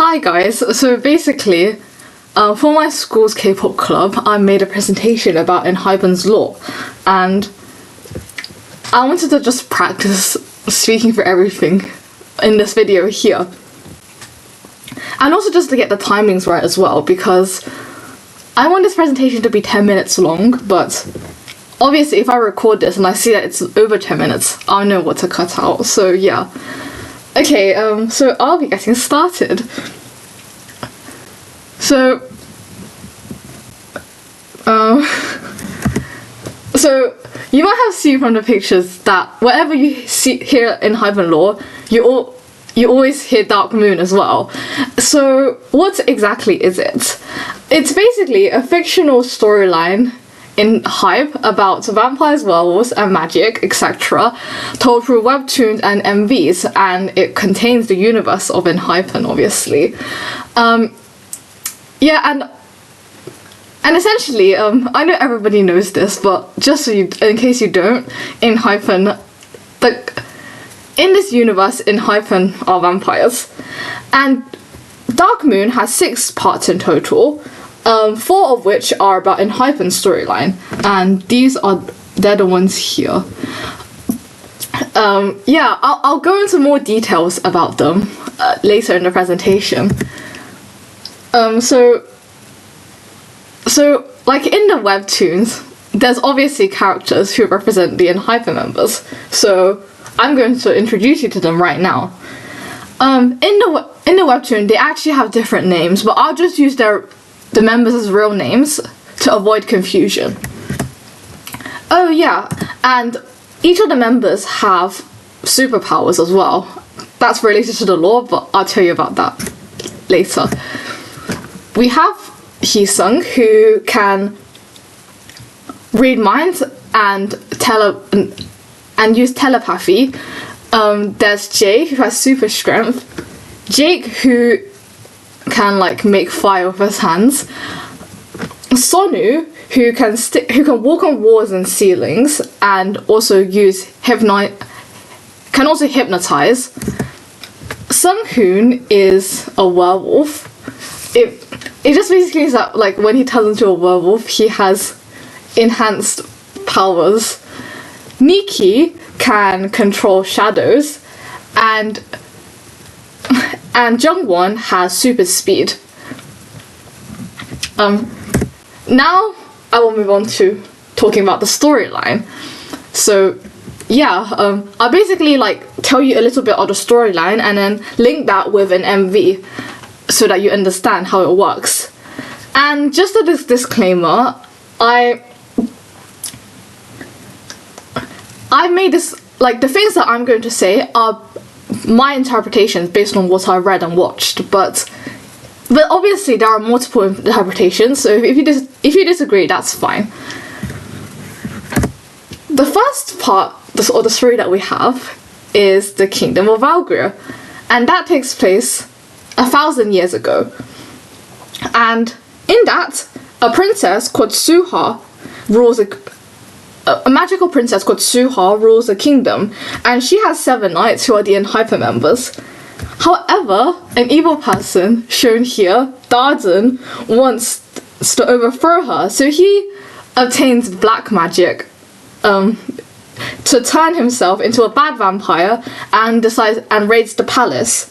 Hi guys, so basically, for my school's K-pop club, I made a presentation about ENHYPEN's lore, and I wanted to just practice speaking for everything in this video here. And also just to get the timings right as well, because I want this presentation to be 10 minutes long, but obviously if I record this and I see that it's over 10 minutes, I'll know what to cut out, so yeah. Okay, so I'll be getting started. So you might have seen from the pictures that whatever you see here in ENHYPEN lore, you always hear Dark Moon as well. So what exactly is it? It's basically a fictional storyline in hype about vampires, werewolves and magic, etc., told through webtoons and MVs, and it contains the universe of ENHYPEN, obviously. Yeah, and essentially, I know everybody knows this, but just so in case you don't, ENHYPEN, in this universe, ENHYPEN are vampires, and Dark Moon has 6 parts in total. 4 of which are about ENHYPEN's storyline, and they're the ones here. Yeah, I'll go into more details about them later in the presentation. So like in the webtoons, there's obviously characters who represent the ENHYPEN members. So I'm going to introduce you to them right now. In the webtoon, they actually have different names, but I'll just use the members' real names to avoid confusion. Oh yeah, and each of the members have superpowers as well. That's related to the lore, but I'll tell you about that later. We have Hee-sung, who can read minds and use telepathy. There's Jae, who has super strength. Jake, who can make fire with his hands. Sonu, who can walk on walls and ceilings and also can also hypnotize. Sung-hoon is a werewolf. It just basically means that when he turns into a werewolf, he has enhanced powers. Nikki can control shadows, and Jungwon has super speed. Now I will move on to talking about the storyline. So yeah, I'll basically tell you a little bit of the storyline and then link that with an MV so that you understand how it works. And just a disclaimer, I made this, the things that I'm going to say are my interpretations based on what I read and watched, but obviously there are multiple interpretations, so if you disagree, that's fine. The first part, or the story that we have, is the Kingdom of Valkyria, and that takes place 1,000 years ago. And in that, a princess called Sooha rules a magical princess called Sooha rules a kingdom, and she has 7 knights who are the ENHYPEN members. However, an evil person, shown here, Darden, wants to overthrow her, so he obtains black magic to turn himself into a bad vampire and raids the palace.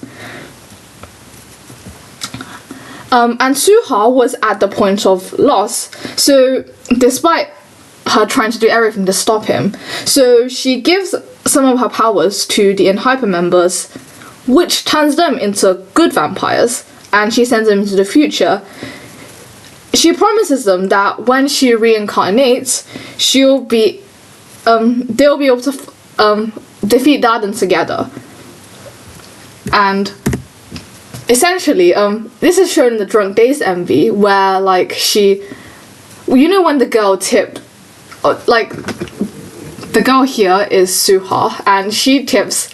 And Sooha was at the point of loss, so despite her trying to do everything to stop him, so she gives some of her powers to the ENHYPEN members, which turns them into good vampires, and she sends them into the future. She promises them that when she reincarnates, they'll be able to defeat Darden together. And essentially, this is shown in the Drunk Days MV, where when the girl tipped, the girl here is Sooha, and she tips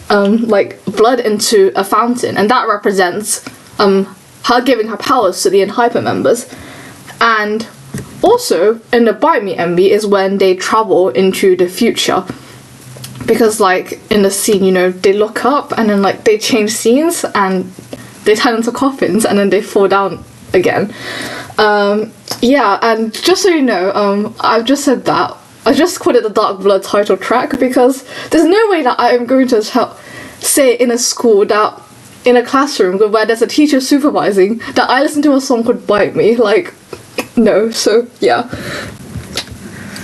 blood into a fountain, and that represents her giving her powers to the ENHYPEN members. And also in the Bite Me MV is when they travel into the future, because in the scene, they look up and then they change scenes and they turn into coffins and then they fall down again. Yeah, and just so you know, I've just said that. I just called it the Dark Blood title track because there's no way that I am going to say in a school that, in a classroom where there's a teacher supervising, that I listen to a song called Bite Me. Like, no, so yeah.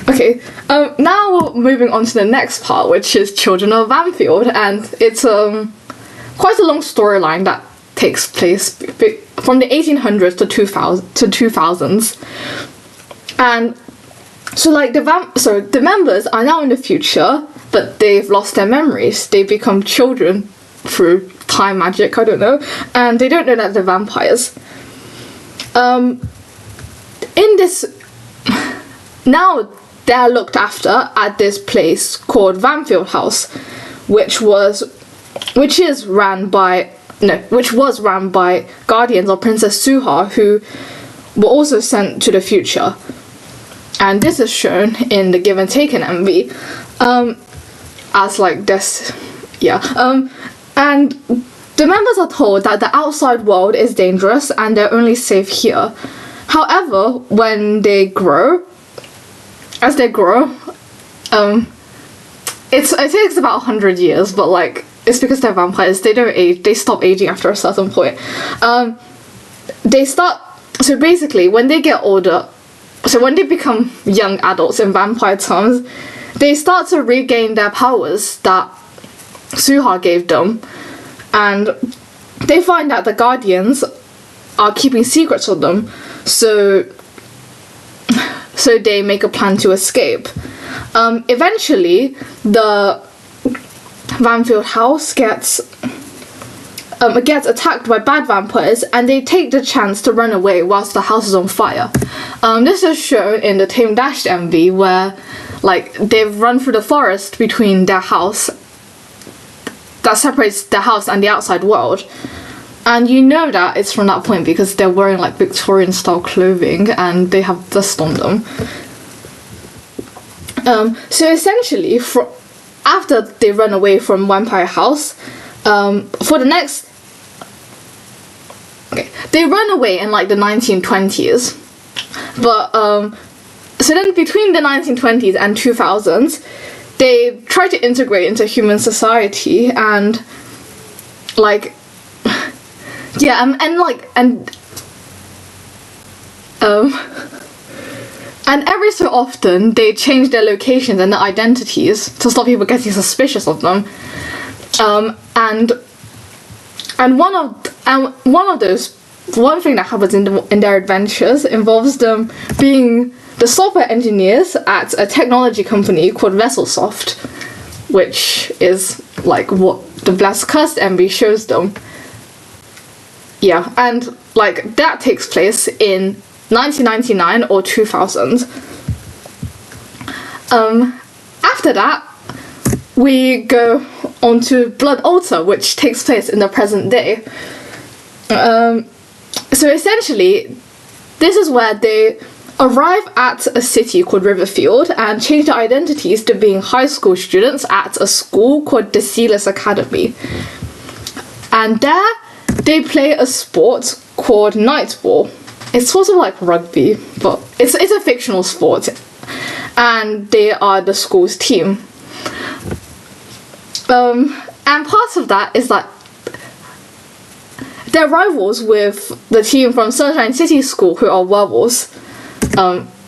Okay, now moving on to the next part, which is Children of Vanfield, and it's quite a long storyline that takes place from the 1800s to 2000s, and so like the members are now in the future, but they've lost their memories. They become children through time magic, I don't know, and they don't know that they're vampires. In this, now they're looked after at this place called Vanfield House, which was ran by guardians of Princess Sooha, who were also sent to the future. And this is shown in the Give and Take and MV, as like this, yeah. And the members are told that the outside world is dangerous and they're only safe here. However, when they grow, it takes about 100 years, but like, it's because they're vampires, they don't age, they stop aging after a certain point. So basically, when they get older, so when they become young adults in vampire terms, they start to regain their powers that Sooha gave them, and they find that the guardians are keeping secrets on them, so they make a plan to escape. Eventually, the Vanfield house gets attacked by bad vampires, and they take the chance to run away whilst the house is on fire. This is shown in the Tame Dashed MV, where like they've run through the forest between their house that separates the house and the outside world, and you know that it's from that point because they're wearing like Victorian style clothing and they have dust on them. So essentially, after they run away from Vampire House, for the next... Okay, they run away in like the 1920s, but so then between the 1920s and 2000s, they try to integrate into human society, and like, yeah, and every so often they change their locations and their identities to stop people getting suspicious of them. One thing that happens in their adventures involves them being the software engineers at a technology company called VesselSoft, which is like what the Blessed Cursed MV shows them. Yeah, and like that takes place in 1999 or 2000. After that, we go on to Blood Altar, which takes place in the present day. So essentially, this is where they arrive at a city called Riverfield and change their identities to being high school students at a school called the Sealess Academy. And there, they play a sport called Nightball. It's sort of like rugby, but it's a fictional sport, and they are the school's team. And part of that is that they're rivals with the team from Sunshine City School, who are werewolves.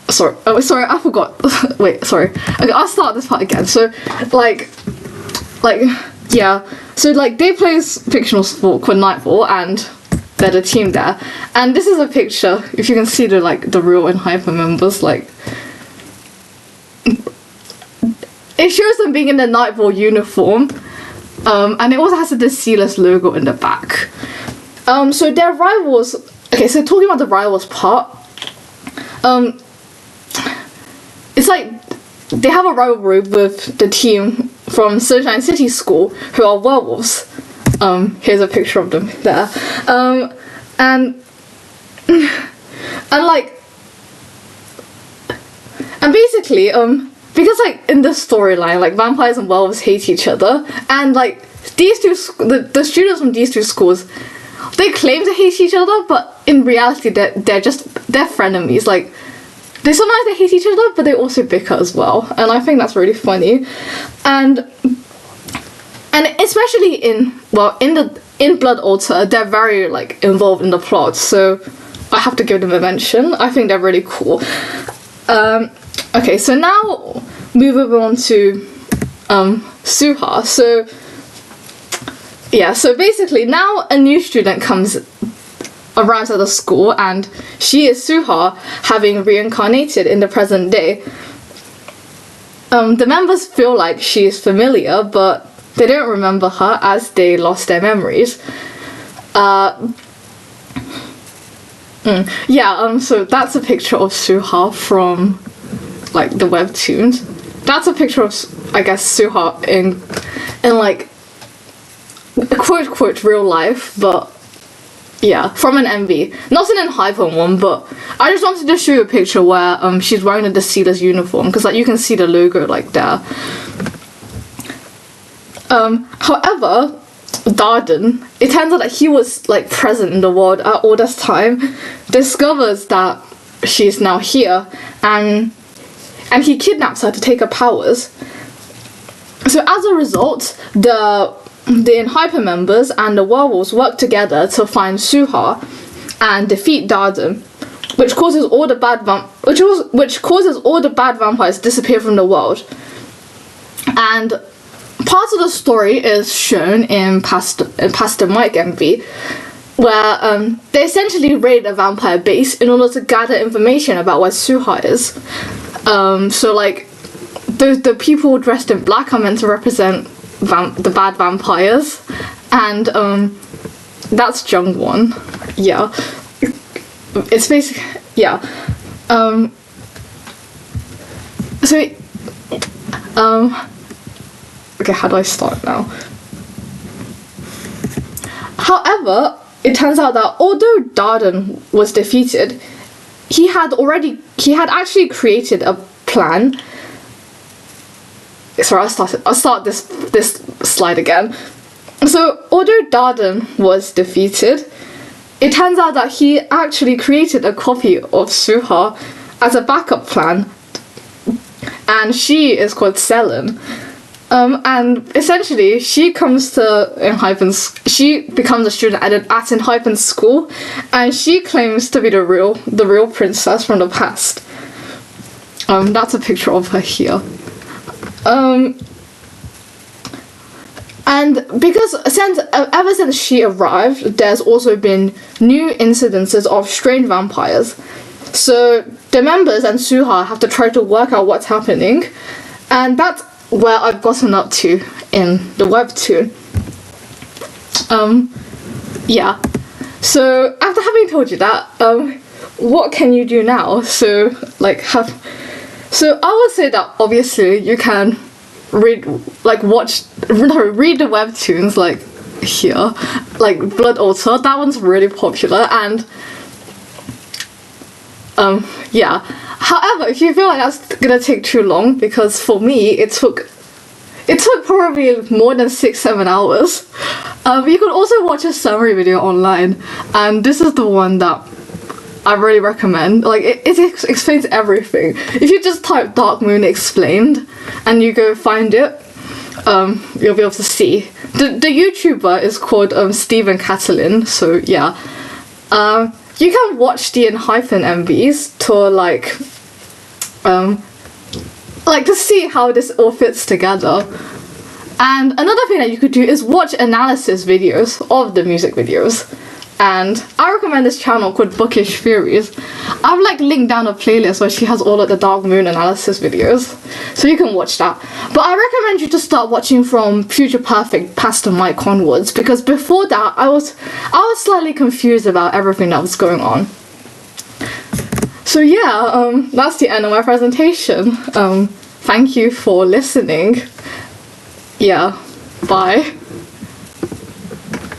Sorry, I forgot. Wait, sorry. Okay, I'll start this part again. So, yeah. So, like, they play a fictional sport called Nightball, and they're the team there. And this is a picture, if you can see the real ENHYPEN members, like, it shows them being in the Nightball uniform, and it also has the Sealess logo in the back. So their rivals, okay, so talking about the rivals part, it's like they have a rivalry with the team from Sunshine City School, who are werewolves. Here's a picture of them there. And basically, because like in the storyline, like vampires and werewolves hate each other, and like these two, the students from these two schools they claim to hate each other, but in reality they're frenemies. Like, sometimes they hate each other, but they also bicker as well, and I think that's really funny. And especially in Blood Altar, they're very like involved in the plot, so I have to give them a mention. I think they're really cool. Okay, so now moving on to Sooha. So yeah, so basically now a new student arrives at the school, and she is Sooha, having reincarnated in the present day. The members feel like she is familiar, but they don't remember her as they lost their memories. So that's a picture of Sooha from like the webtoons. That's a picture of, I guess, Sooha in like quote real life, but yeah, from an MV. Not an ENHYPEN one, but I just wanted to show you a picture where she's wearing the Sealers uniform, because like you can see the logo like there. However, Darden, it turns out that he was like present in the world at all this time, discovers that she's now here, and he kidnaps her to take her powers. So as a result, the ENHYPEN members and the werewolves work together to find Sooha and defeat Darden, which causes all the bad vampires to disappear from the world. And part of the story is shown in Pastor Mike MV, where they essentially raid a vampire base in order to gather information about where Sooha is. So like the people dressed in black are meant to represent the bad vampires, and that's Jungwon. Yeah, it's basically, yeah. Okay, how do I start now? However, it turns out that although Darden was defeated, he had actually created a plan. Sorry, I'll start this slide again. So, although Darden was defeated, it turns out that he actually created a copy of Sooha as a backup plan, and she is called Selen. And essentially, she comes to she becomes a student at ENHYPEN school, and she claims to be the real princess from the past. That's a picture of her here. And because ever since she arrived, there's also been new incidences of strange vampires. So the members and Sooha have to try to work out what's happening, and that's where I've gotten up to in the webtoon. Yeah. So after having told you that, what can you do now? So I would say that obviously you can read the webtoons like here, like Blood Altar. That one's really popular, and yeah. However, if you feel like that's gonna take too long, because for me it took probably more than 6-7 hours. You could also watch a summary video online, and this is the one that I really recommend. Like it explains everything. If you just type Darkmoon explained and you go find it, you'll be able to see. The YouTuber is called Stephen Catalin. So yeah, you can watch the ENHYPEN MVs to see how this all fits together. And another thing that you could do is watch analysis videos of the music videos. And I recommend this channel called Bookish Theories. I've linked down a playlist where she has all of the Darkmoon analysis videos, so you can watch that. But I recommend you to start watching from Future Perfect Pastor Mike onwards, because before that I was slightly confused about everything that was going on. So yeah, that's the end of my presentation. Thank you for listening. Yeah, bye.